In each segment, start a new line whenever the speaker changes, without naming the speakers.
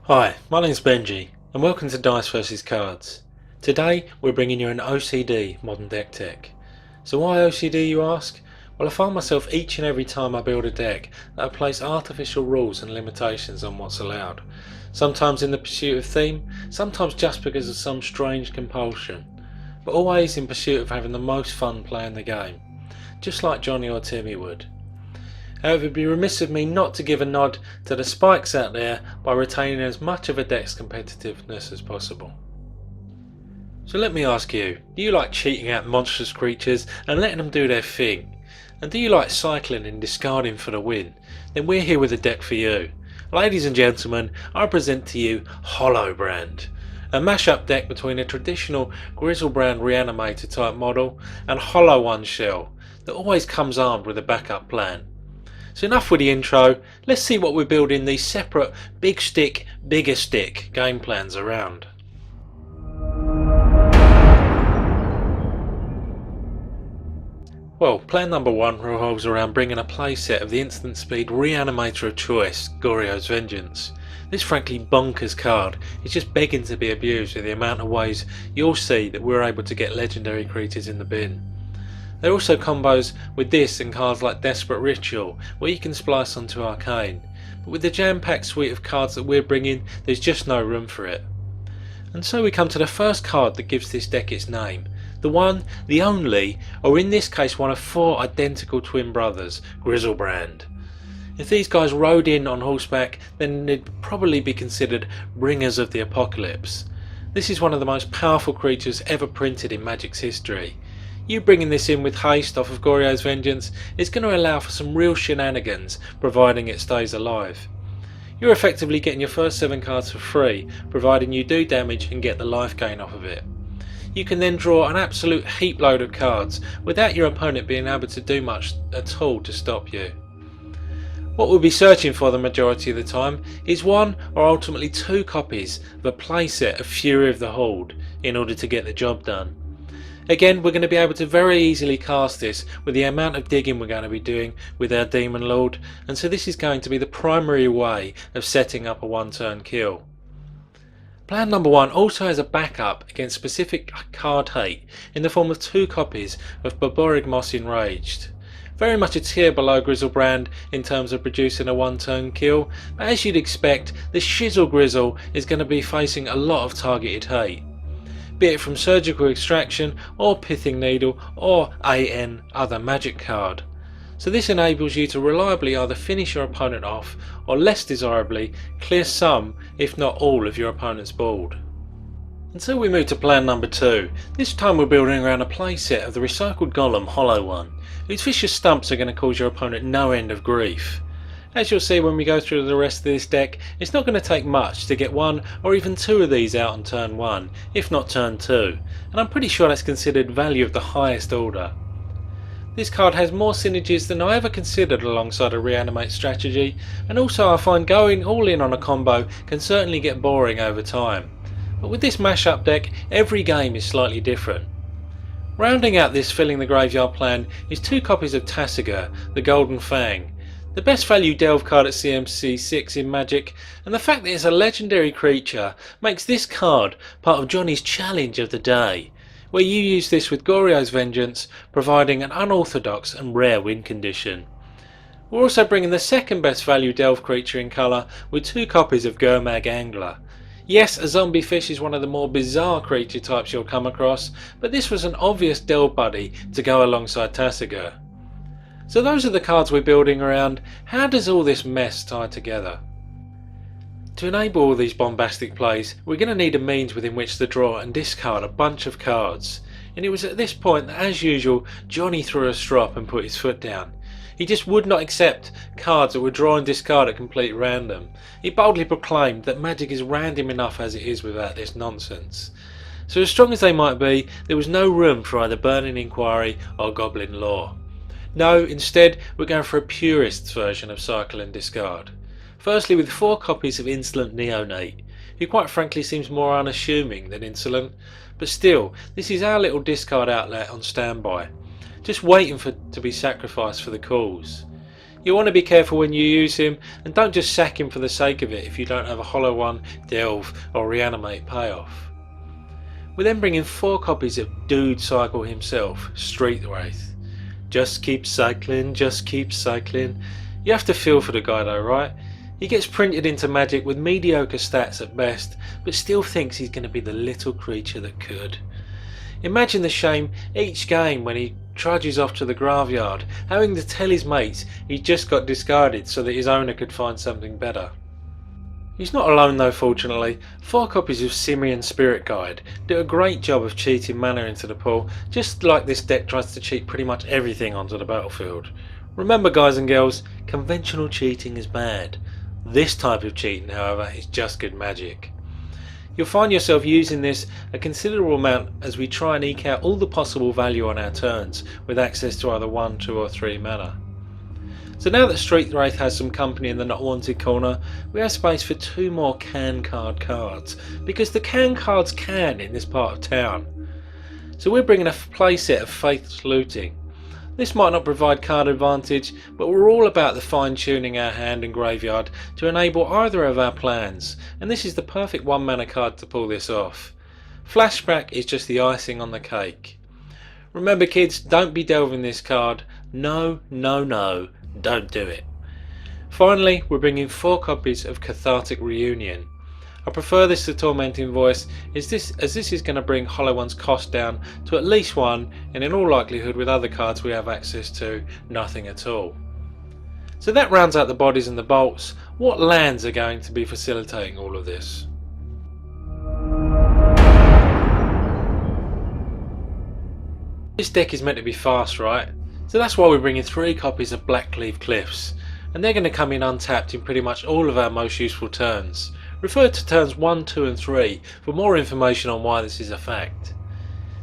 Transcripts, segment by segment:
Hi, my name's Benji and welcome to Dice vs Cards. Today we're bringing you an OCD Modern Deck Tech. So why OCD, you ask? Well, I find myself each and every time I build a deck that I place artificial rules and limitations on what's allowed. Sometimes in the pursuit of theme, sometimes just because of some strange compulsion, but always in pursuit of having the most fun playing the game, just like Johnny or Timmy would. However, it would be remiss of me not to give a nod to the spikes out there by retaining as much of a deck's competitiveness as possible. So let me ask you, do you like cheating out monstrous creatures and letting them do their thing? And do you like cycling and discarding for the win? Then we're here with a deck for you. Ladies and gentlemen, I present to you HollowBrand, a mashup deck between a traditional Griselbrand Reanimator type model and Hollow One shell that always comes armed with a backup plan. So enough with the intro, let's see what we're building these separate big stick, bigger stick game plans around. Well, plan number one revolves around bringing a playset of the instant speed Reanimator of choice, Goryo's Vengeance. This frankly bonkers card is just begging to be abused with the amount of ways you'll see that we're able to get legendary creatures in the bin. There are also combos with this and cards like Desperate Ritual, where you can splice onto Arcane, but with the jam-packed suite of cards that we're bringing, there's just no room for it. And so we come to the first card that gives this deck its name, the one, the only, or in this case one of four identical twin brothers, Griselbrand. If these guys rode in on horseback, then they'd probably be considered bringers of the apocalypse. This is one of the most powerful creatures ever printed in Magic's history. You bringing this in with haste off of Goryo's Vengeance is going to allow for some real shenanigans, providing it stays alive. You're effectively getting your first 7 cards for free, providing you do damage and get the life gain off of it. You can then draw an absolute heap load of cards without your opponent being able to do much at all to stop you. What we'll be searching for the majority of the time is one or ultimately 2 copies of a playset of Fury of the Horde in order to get the job done. Again, we're going to be able to very easily cast this with the amount of digging we're going to be doing with our Demon Lord, and so this is going to be the primary way of setting up a one-turn kill. Plan number one also has a backup against specific card hate in the form of 2 copies of Borborygmos Enraged. Very much a tier below Griselbrand in terms of producing a one-turn kill, but as you'd expect, the Shizzle Grizzle is going to be facing a lot of targeted hate, be it from Surgical Extraction or Pithing Needle or AN other magic card. So this enables you to reliably either finish your opponent off or, less desirably, clear some if not all of your opponent's board. And so we move to plan number 2. This time we're building around a playset of the recycled golem Hollow One, whose vicious stumps are going to cause your opponent no end of grief. As you'll see when we go through the rest of this deck, it's not going to take much to get 1 or even 2 of these out on turn 1, if not turn 2, and I'm pretty sure that's considered value of the highest order. This card has more synergies than I ever considered alongside a reanimate strategy, and also I find going all in on a combo can certainly get boring over time. But with this mashup deck, every game is slightly different. Rounding out this filling the graveyard plan is 2 copies of Tasigur, the Golden Fang, the best value delve card at CMC 6 in Magic, and the fact that it's a legendary creature makes this card part of Johnny's challenge of the day, where you use this with Goryo's Vengeance, providing an unorthodox and rare win condition. We're also bringing the second best value delve creature in colour with 2 copies of Gurmag Angler. Yes, a zombie fish is one of the more bizarre creature types you'll come across, but this was an obvious delve buddy to go alongside Tasigur. So those are the cards we're building around. How does all this mess tie together? To enable all these bombastic plays, we're going to need a means within which to draw and discard a bunch of cards. And it was at this point that, as usual, Johnny threw a strop and put his foot down. He just would not accept cards that were draw and discard at complete random. He boldly proclaimed that Magic is random enough as it is without this nonsense. So as strong as they might be, there was no room for either Burning Inquiry or Goblin Law. No, instead we're going for a purist's version of Cycle and Discard. Firstly with 4 copies of Insolent Neonate, who quite frankly seems more unassuming than insolent, but still, this is our little discard outlet on standby, just waiting to be sacrificed for the cause. You want to be careful when you use him, and don't just sack him for the sake of it if you don't have a Hollow One, Delve or Reanimate payoff. We then bring in 4 copies of Dude Cycle himself, Street Wraith. Just keep cycling, just keep cycling. You have to feel for the guy though, right? He gets printed into Magic with mediocre stats at best, but still thinks he's going to be the little creature that could. Imagine the shame each game when he trudges off to the graveyard, having to tell his mates he just got discarded so that his owner could find something better. He's not alone though, fortunately. 4 copies of Simian Spirit Guide do a great job of cheating mana into the pool, just like this deck tries to cheat pretty much everything onto the battlefield. Remember guys and girls, conventional cheating is bad. This type of cheating, however, is just good magic. You'll find yourself using this a considerable amount as we try and eke out all the possible value on our turns with access to either 1, 2 or 3 mana. So now that Street Wraith has some company in the not wanted corner, we have space for 2 more can card cards, because the can cards can in this part of town. So we're bringing a playset of Faith's Looting. This might not provide card advantage, but we're all about the fine tuning our hand and graveyard to enable either of our plans, and this is the perfect 1 mana card to pull this off. Flashback is just the icing on the cake. Remember kids, don't be delving this card. No, no, no, don't do it. Finally, we're bringing 4 copies of Cathartic Reunion. I prefer this to Tormenting Voice as this is going to bring Hollow One's cost down to at least 1, and in all likelihood with other cards we have access to, nothing at all. So that rounds out the bodies and the bolts. What lands are going to be facilitating all of this? This deck is meant to be fast, right? So that's why we're bringing 3 copies of Blackcleave Cliffs, and they're going to come in untapped in pretty much all of our most useful turns. Refer to turns 1, 2 and 3 for more information on why this is a fact.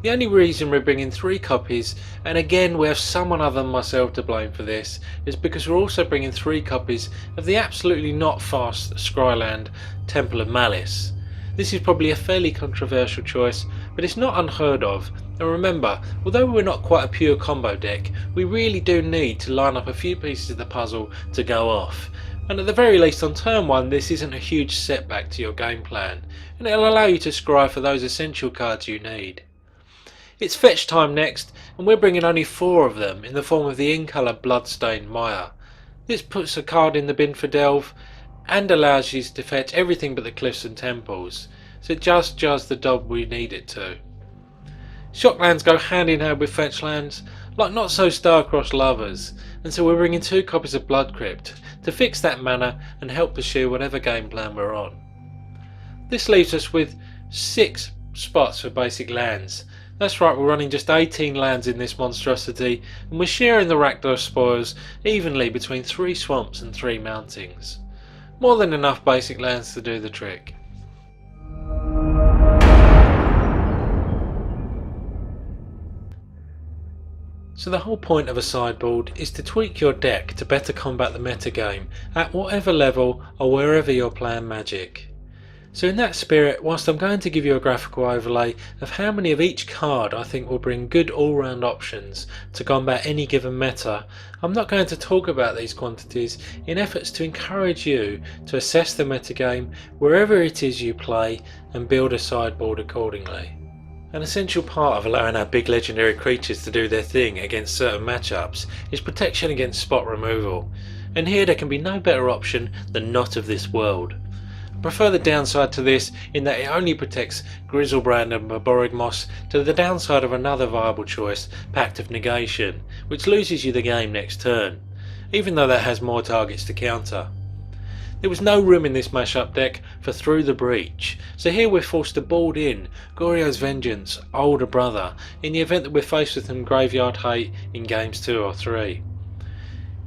The only reason we're bringing 3 copies, and again we have someone other than myself to blame for this, is because we're also bringing 3 copies of the absolutely not fast Scryland Temple of Malice. This is probably a fairly controversial choice, but it's not unheard of, and remember, although we're not quite a pure combo deck, we really do need to line up a few pieces of the puzzle to go off. And at the very least on turn 1 this isn't a huge setback to your game plan, and it'll allow you to scry for those essential cards you need. It's fetch time next, and we're bringing only 4 of them in the form of the in-colour Bloodstained Mire. This puts a card in the bin for Delve and allows you to fetch everything but the cliffs and temples, so it just does the job we need it to. Shocklands go hand in hand with fetch lands, like not so star-crossed lovers, and so we're bringing 2 copies of Blood Crypt to fix that mana and help pursue whatever game plan we're on. This leaves us with 6 spots for basic lands. That's right, we're running just 18 lands in this monstrosity, and we're sharing the Rakdos spoils evenly between 3 swamps and 3 mountings. More than enough basic lands to do the trick. So the whole point of a sideboard is to tweak your deck to better combat the metagame at whatever level or wherever you're playing Magic. So in that spirit, whilst I'm going to give you a graphical overlay of how many of each card I think will bring good all-round options to combat any given meta, I'm not going to talk about these quantities in efforts to encourage you to assess the metagame wherever it is you play and build a sideboard accordingly. An essential part of allowing our big legendary creatures to do their thing against certain matchups is protection against spot removal, and here there can be no better option than Not of This World. I prefer the downside to this in that it only protects Griselbrand and Borigmos to the downside of another viable choice, Pact of Negation, which loses you the game next turn, even though that has more targets to counter. There was no room in this mashup deck for Through the Breach, so here we're forced to board in Goryo's Vengeance, older brother, in the event that we're faced with some graveyard hate in games 2 or 3.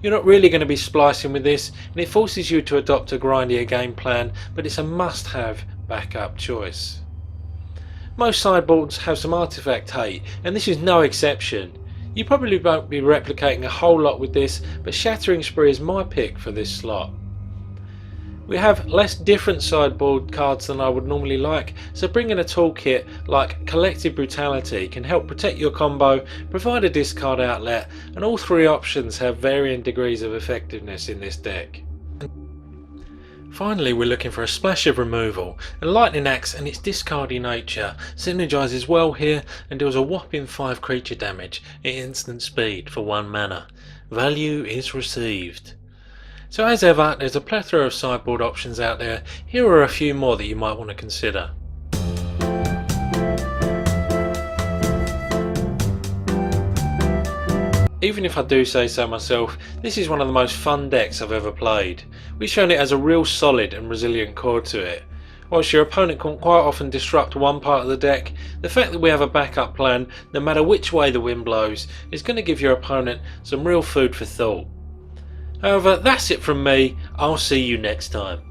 You're not really going to be splicing with this, and it forces you to adopt a grindier game plan, but it's a must-have backup choice. Most sideboards have some artifact hate, and this is no exception. You probably won't be replicating a whole lot with this, but Shattering Spree is my pick for this slot. We have less different sideboard cards than I would normally like, so bringing a toolkit like Collective Brutality can help protect your combo, provide a discard outlet, and all three options have varying degrees of effectiveness in this deck. Finally, we're looking for a splash of removal, and Lightning Axe and its discardy nature synergises well here and deals a whopping 5 creature damage at instant speed for 1 mana. Value is received. So as ever, there's a plethora of sideboard options out there. Here are a few more that you might want to consider. Even if I do say so myself, this is one of the most fun decks I've ever played. We've shown it has a real solid and resilient core to it. Whilst your opponent can quite often disrupt one part of the deck, the fact that we have a backup plan, no matter which way the wind blows, is going to give your opponent some real food for thought. However, that's it from me. I'll see you next time.